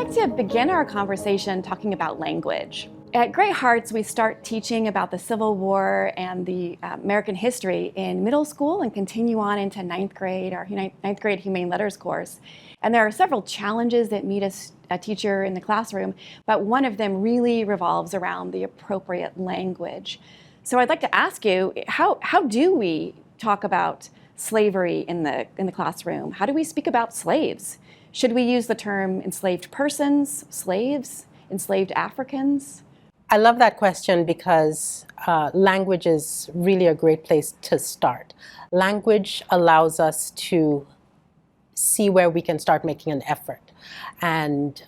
like to begin our conversation talking about language. At Great Hearts, we start teaching about the Civil War and the American history in middle school and continue on into ninth grade, our ninth grade Humane Letters course. And there are several challenges that meet a teacher in the classroom, but one of them really revolves around the appropriate language. So I'd like to ask you, how do we talk about slavery in the classroom? How do we speak about slaves? Should we use the term enslaved persons, slaves, enslaved Africans? I love that question because language is really a great place to start. Language allows us to see where we can start making an effort. And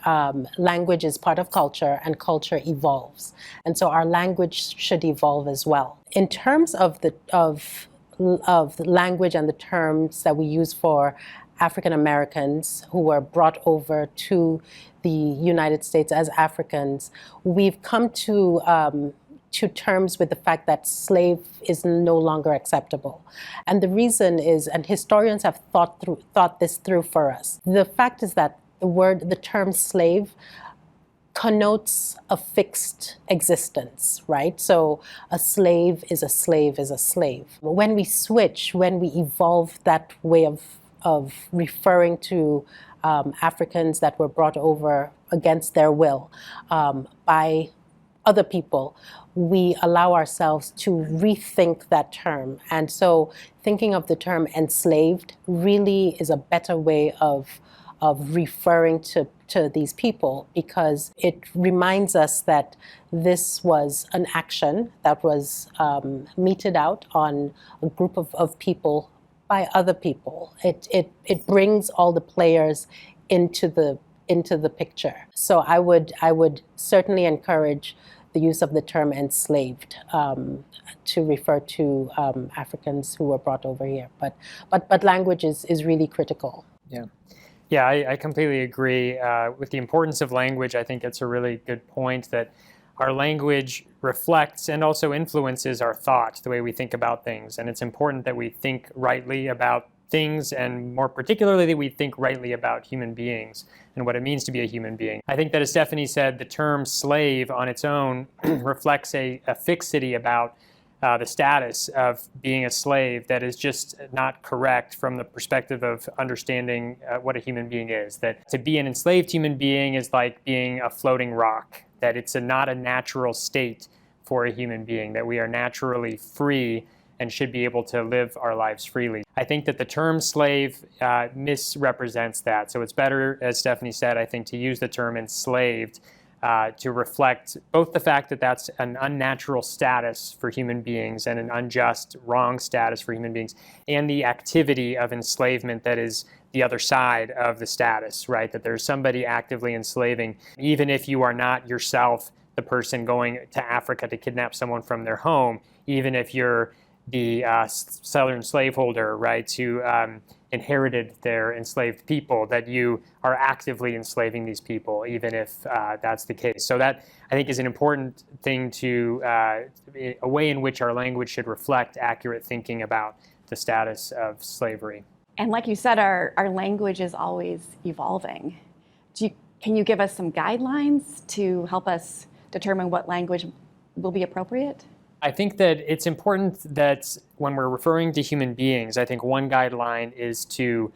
language is part of culture, and culture evolves. And so our language should evolve as well. In terms of language and the terms that we use for African Americans who were brought over to the United States as Africans, we've come to terms with the fact that slave is no longer acceptable. And the reason is, and historians have thought this through for us, the fact is that the term slave connotes a fixed existence, right? So a slave is a slave is a slave. When we switch, when we evolve that way of referring to Africans that were brought over against their will by other people, we allow ourselves to rethink that term. And so thinking of the term enslaved really is a better way of referring to these people, because it reminds us that this was an action that was meted out on a group of people by other people. It brings all the players into the picture. So I would certainly encourage the use of the term enslaved to refer to Africans who were brought over here. But language is really critical. Yeah, I completely agree with the importance of language. I think it's a really good point that our language reflects and also influences our thought, the way we think about things. And it's important that we think rightly about things, and more particularly that we think rightly about human beings and what it means to be a human being. I think that, as Stephanie said, the term slave on its own reflects a fixity about the status of being a slave that is just not correct from the perspective of understanding what a human being is. That to be an enslaved human being is like being a floating rock, that it's not a natural state for a human being, that we are naturally free and should be able to live our lives freely. I think that the term slave misrepresents that. So it's better, as Stephanie said, I think, to use the term enslaved to reflect both the fact that that's an unnatural status for human beings and an unjust, wrong status for human beings, and the activity of enslavement that is the other side of the status, right? That there's somebody actively enslaving, even if you are not yourself the person going to Africa to kidnap someone from their home, even if you're the southern slaveholder, right, who inherited their enslaved people, that you are actively enslaving these people, even if that's the case. So that, I think, is an important thing to, a way in which our language should reflect accurate thinking about the status of slavery. And like you said, our language is always evolving. Can you give us some guidelines to help us determine what language will be appropriate? I think that it's important that when we're referring to human beings, I think one guideline is to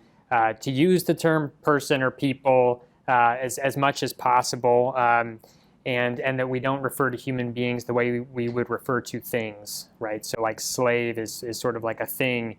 use the term person or people as much as possible, and that we don't refer to human beings the way we would refer to things, right? So like slave is sort of like a thing,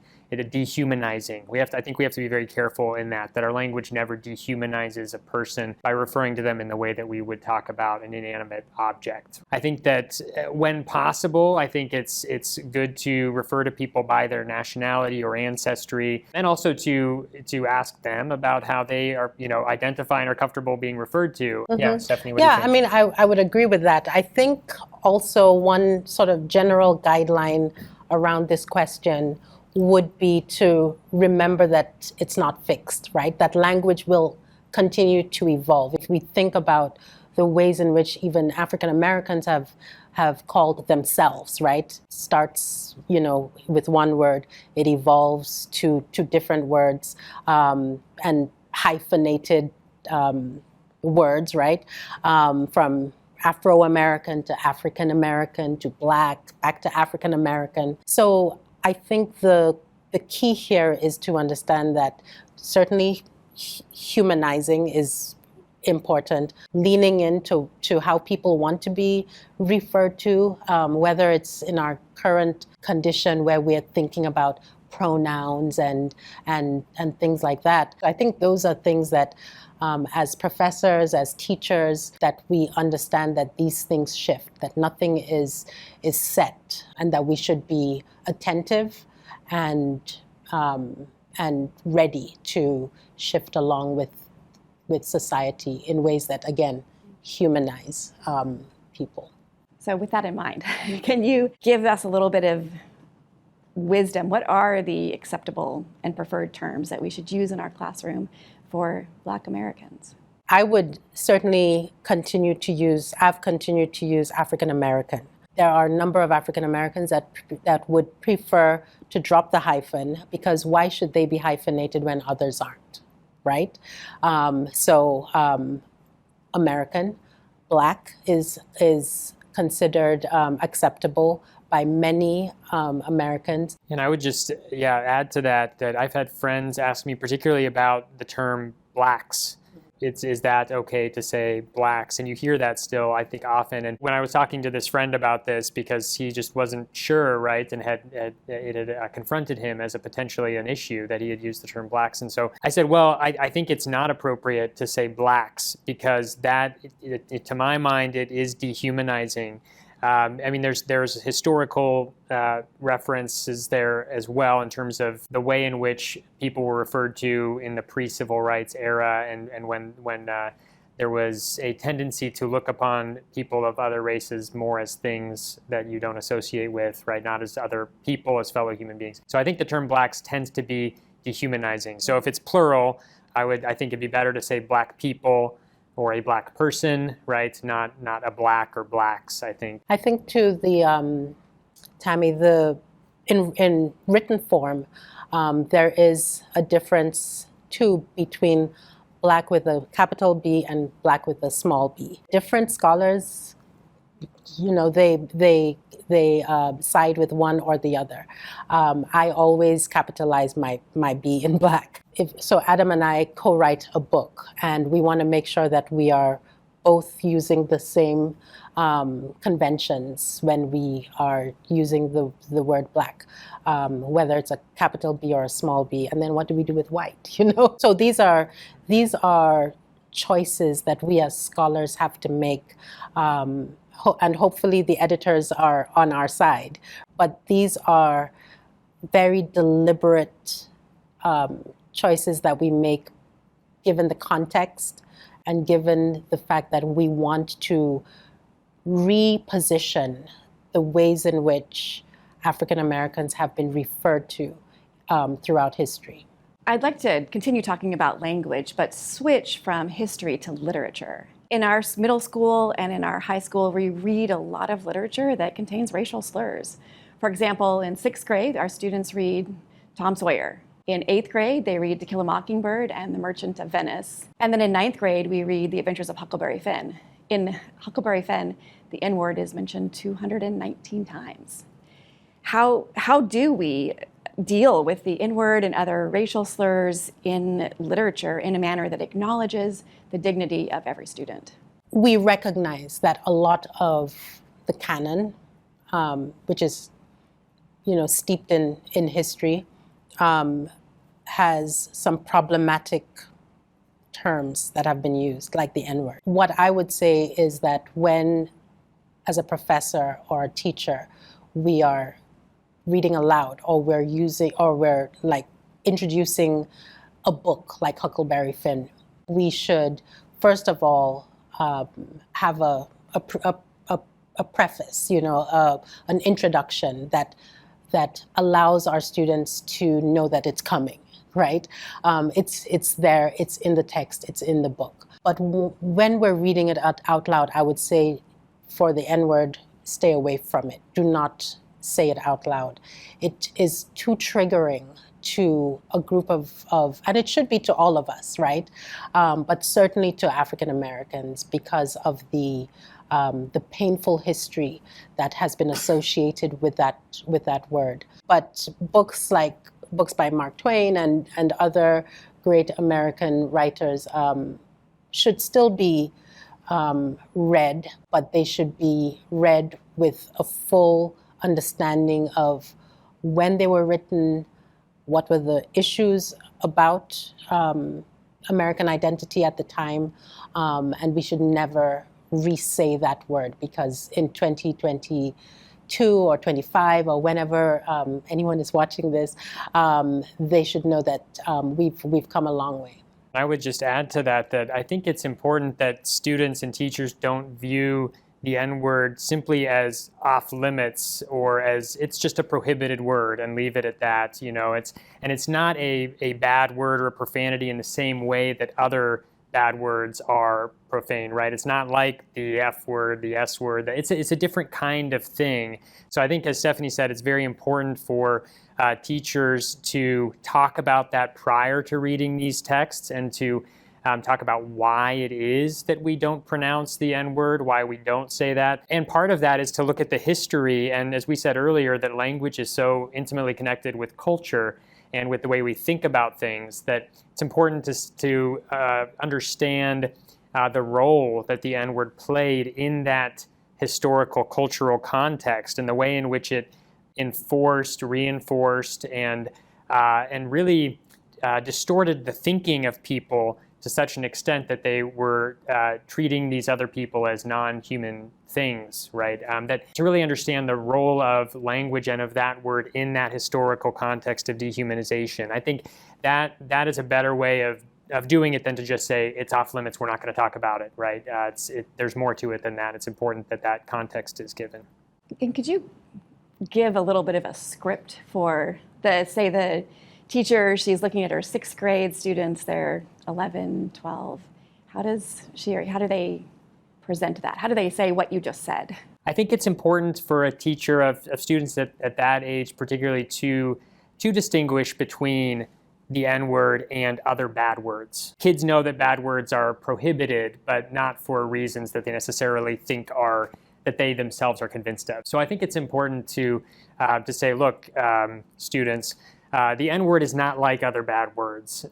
dehumanizing. I think we have to be very careful in that our language never dehumanizes a person by referring to them in the way that we would talk about an inanimate object. I think that when possible, I think it's good to refer to people by their nationality or ancestry, and also to ask them about how they are, identify and are comfortable being referred to. Mm-hmm. Yeah, Stephanie, what do you think? I mean, I would agree with that. I think also one sort of general guideline around this question would be to remember that it's not fixed, right? That language will continue to evolve. If we think about the ways in which even African Americans have called themselves, right? Starts, with one word, it evolves to different words, and hyphenated words, right? From Afro-American to African-American to Black, back to African-American. So I think the key here is to understand that certainly humanizing is important, leaning into how people want to be referred to, whether it's in our current condition where we're thinking about pronouns and things like that. I think those are things that as professors, as teachers, that we understand that these things shift, that nothing is set, and that we should be attentive and ready to shift along with society in ways that, again, humanize people. So with that in mind, can you give us a little bit of wisdom? What are the acceptable and preferred terms that we should use in our classroom for Black Americans? I would certainly I've continued to use African American. There are a number of African Americans that would prefer to drop the hyphen, because why should they be hyphenated when others aren't, right? American, Black is considered acceptable by many Americans. And I would just add to that I've had friends ask me particularly about the term Blacks. Is that okay to say Blacks? And you hear that still, I think, often. And when I was talking to this friend about this, because he just wasn't sure, right, and it had confronted him as potentially an issue that he had used the term Blacks. And so I said, well, I think it's not appropriate to say Blacks, because that, to my mind, it is dehumanizing. I mean, there's historical references there as well in terms of the way in which people were referred to in the pre-civil rights era, and when there was a tendency to look upon people of other races more as things that you don't associate with, right? Not as other people, as fellow human beings. So I think the term Blacks tends to be dehumanizing. So if it's plural, I think it'd be better to say Black people, or a Black person, right? Not a Black or Blacks, I think. I think too, Tammy, in written form, there is a difference too between Black with a capital B and Black with a small b. Different scholars, they side with one or the other. I always capitalize my B in Black. So Adam and I co-write a book, and we want to make sure that we are both using the same conventions when we are using the word Black, whether it's a capital B or a small b. And then what do we do with white? So these are choices that we as scholars have to make, and hopefully the editors are on our side. But these are very deliberate choices that we make given the context and given the fact that we want to reposition the ways in which African Americans have been referred to throughout history. I'd like to continue talking about language, but switch from history to literature. In our middle school and in our high school, we read a lot of literature that contains racial slurs. For example, in 6th grade, our students read Tom Sawyer. In 8th grade, they read To Kill a Mockingbird and The Merchant of Venice. And then in 9th grade, we read The Adventures of Huckleberry Finn. In Huckleberry Finn, the N-word is mentioned 219 times. How do we deal with the N-word and other racial slurs in literature in a manner that acknowledges the dignity of every student? We recognize that a lot of the canon, which is, steeped in history, has some problematic terms that have been used, like the N-word. What I would say is that when, as a professor or a teacher, we are reading aloud, or we're introducing a book like Huckleberry Finn, we should first of all have a preface, an introduction that allows our students to know that it's coming, right? It's there, it's in the text, it's in the book. But when we're reading it out loud, I would say for the N-word, stay away from it. Do not say it out loud. It is too triggering to a group of, and it should be to all of us, right? But certainly to African Americans because of the painful history that has been associated with that word. But books by Mark Twain and other great American writers should still be read, but they should be read with a full understanding of when they were written, what were the issues about American identity at the time, and we should never re-say that word, because in 2022 or 25 or whenever anyone is watching this, they should know that we've come a long way. I would just add to that I think it's important that students and teachers don't view the N-word simply as off limits or as it's just a prohibited word and leave it at that. It's not a bad word or a profanity in the same way that other bad words are profane, right? It's not like the F word, the S word. It's a different kind of thing. So I think, as Stephanie said, it's very important for teachers to talk about that prior to reading these texts and to talk about why it is that we don't pronounce the N-word, why we don't say that. And part of that is to look at the history. And as we said earlier, that language is so intimately connected with culture and with the way we think about things that it's important to understand the role that the N-word played in that historical, cultural context and the way in which it enforced, reinforced, and really distorted the thinking of people to such an extent that they were treating these other people as non-human things, right? That to really understand the role of language and of that word in that historical context of dehumanization, I think that is a better way of doing it than to just say it's off limits, we're not going to talk about it, right? There's more to it than that. It's important that context is given. And could you give a little bit of a script for the teacher? She's looking at her sixth grade students, they're 11, 12. How do they present that? How do they say what you just said? I think it's important for a teacher of students at that age particularly to distinguish between the N-word and other bad words. Kids know that bad words are prohibited, but not for reasons that they necessarily think that they themselves are convinced of. So I think it's important to say, look, students, the N-word is not like other bad words.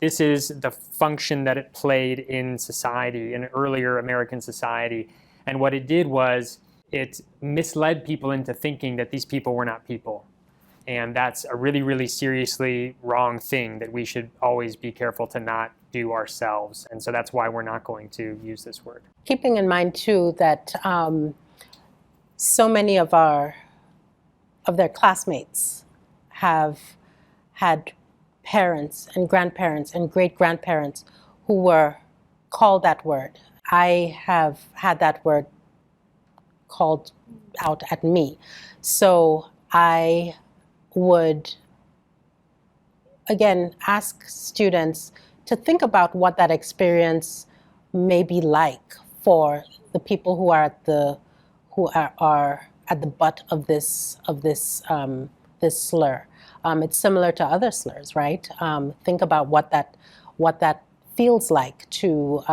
This is the function that it played in society, in earlier American society. And what it did was it misled people into thinking that these people were not people. And that's a really, really seriously wrong thing that we should always be careful to not do ourselves. And so that's why we're not going to use this word. Keeping in mind, too, that so many of their classmates have had parents and grandparents and great-grandparents who were called that word. I have had that word called out at me. So I would, again, ask students to think about what that experience may be like for the people who are at the butt of this slur. It's similar to other slurs, right? Think about what that feels like to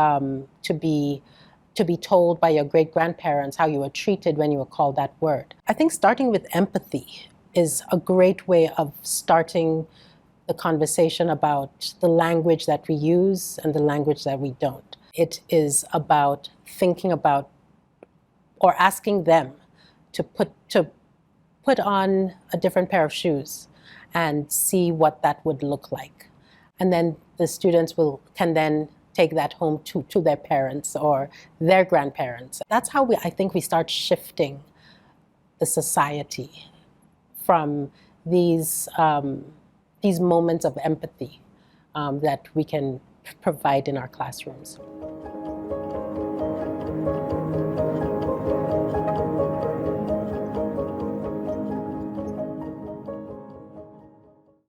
be told by your great-grandparents how you were treated when you were called that word. I think starting with empathy is a great way of starting the conversation about the language that we use and the language that we don't. It is about thinking about or asking them to put on a different pair of shoes and see what that would look like. And then the students can then take that home to their parents or their grandparents. That's how I think we start shifting the society from these moments of empathy that we can provide in our classrooms.